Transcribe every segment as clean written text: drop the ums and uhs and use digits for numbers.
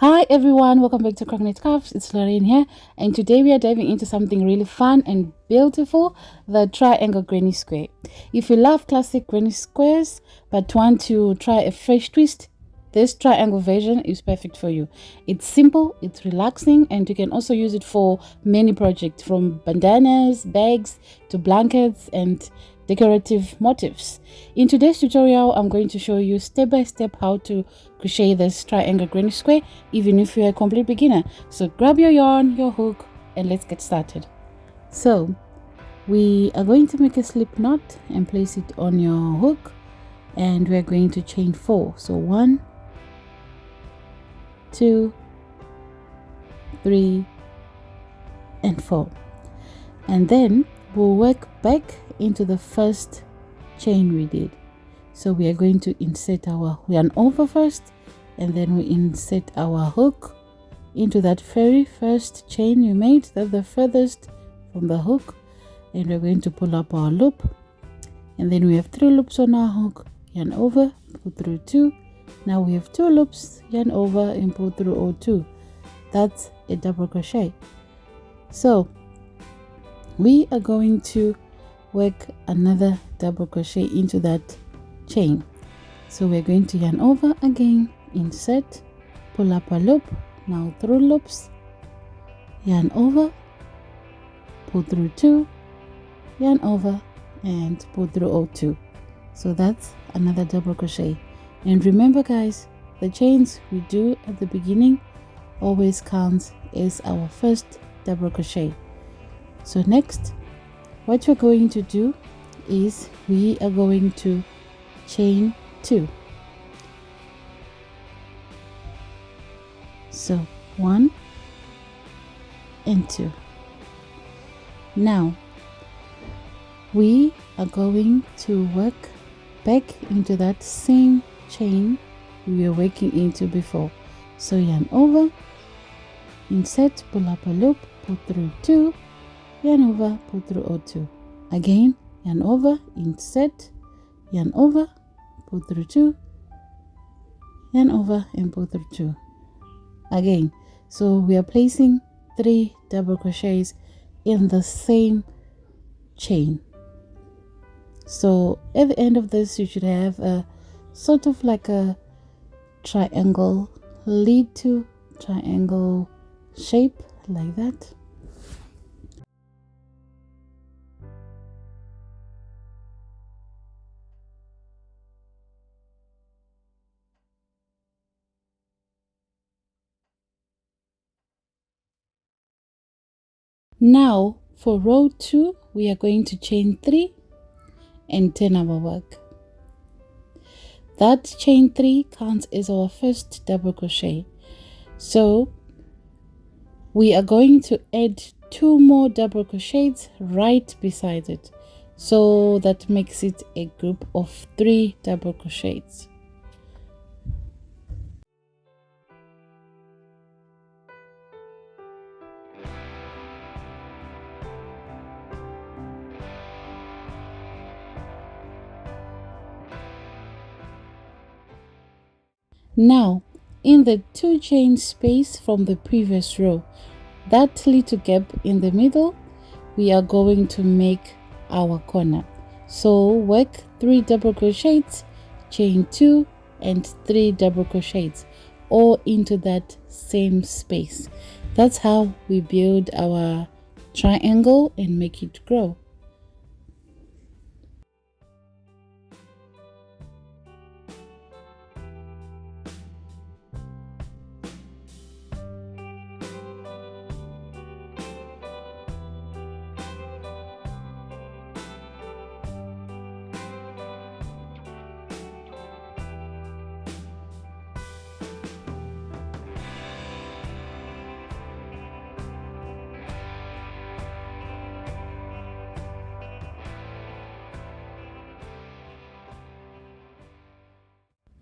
Hi everyone, welcome back to Crochet Crafts. It's Lorraine here, and today we are diving into something really fun and beautiful, the triangle granny square. If you love classic granny squares but want to try a fresh twist, this triangle version is perfect for you. It's simple, it's relaxing, and you can also use it for many projects, from bandanas, bags to blankets and decorative motifs. In today's tutorial, I'm going to show you step by step how to crochet this triangle granny square, even if you're a complete beginner. So grab your yarn, your hook, and let's get started. So we are going to make a slip knot and place it on your hook, and we're going to chain 4. So 1, 2, 3 and 4, and then we'll work back into the first chain we did. So we are going to insert our yarn over first, and then we insert our hook into that very first chain you made, that's the furthest from the hook, and we're going to pull up our loop, and then we have 3 loops on our hook, yarn over, pull through 2. Now we have 2 loops, yarn over and pull through all 2. That's a double crochet. So we are going to work another double crochet into that chain. So we're going to yarn over again, insert, pull up a loop, now 3 loops, yarn over, pull through 2, yarn over and pull through all 2. So that's another double crochet. And remember guys, the chains we do at the beginning always counts as our first double crochet. So next, what we're going to do is we are going to chain 2. So 1 and 2. Now we are going to work back into that same chain we were working into before. So yarn over, insert, pull up a loop, pull through 2, yarn over, pull through all 2. Again, yarn over, insert, yarn over, pull through 2, yarn over and pull through 2. Again, so we are placing 3 double crochets in the same chain. So at the end of this, you should have a sort of like a triangle, lead to triangle shape like that. Now for row 2, we are going to chain 3 and turn our work. That chain 3 counts as our first double crochet. So we are going to add 2 more double crochets right beside it. So that makes it a group of 3 double crochets. Now, in the 2 chain space from the previous row, that little gap in the middle, we are going to make our corner. So work 3 double crochets, chain 2 and 3 double crochets, all into that same space. That's how we build our triangle and make it grow.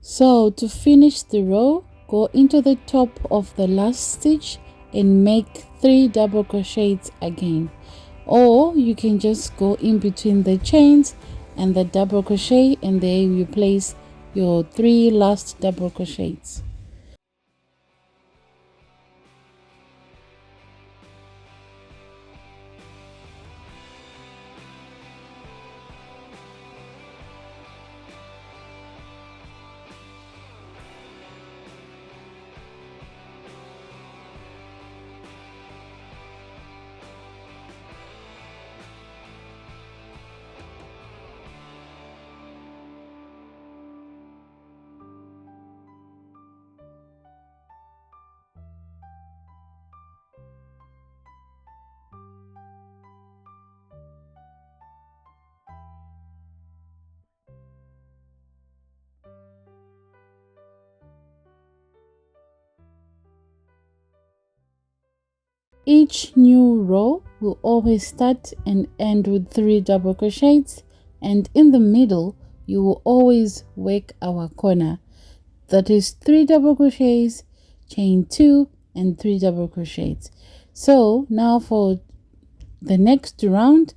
So to finish the row, go into the top of the last stitch and make 3 double crochets again, or you can just go in between the chains and the double crochet, and there you place your 3 last double crochets. Each new row will always start and end with 3 double crochets, and in the middle you will always work our corner. That is 3 double crochets, chain 2 and 3 double crochets. So now for the next round,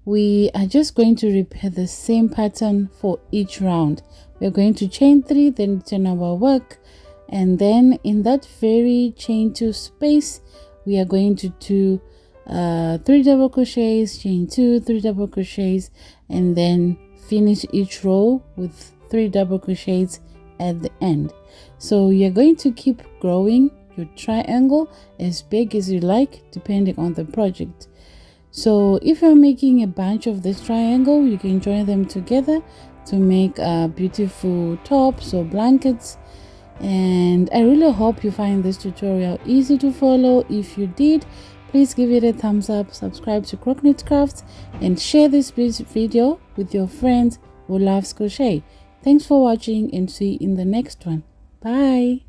we are just going to repeat the same pattern for each round. We're going to chain 3, then turn our work, and then in that very chain 2 space we are going to do 3 double crochets, chain 2, 3 double crochets, and then finish each row with 3 double crochets at the end. So you're going to keep growing your triangle as big as you like, depending on the project. So if you're making a bunch of this triangle, you can join them together to make beautiful tops or blankets. And I really hope you find this tutorial easy to follow. If you did, please give it a thumbs up, subscribe to Crochet Crafts, and share this video with your friends who loves crochet. Thanks for watching, and see you in the next one. Bye.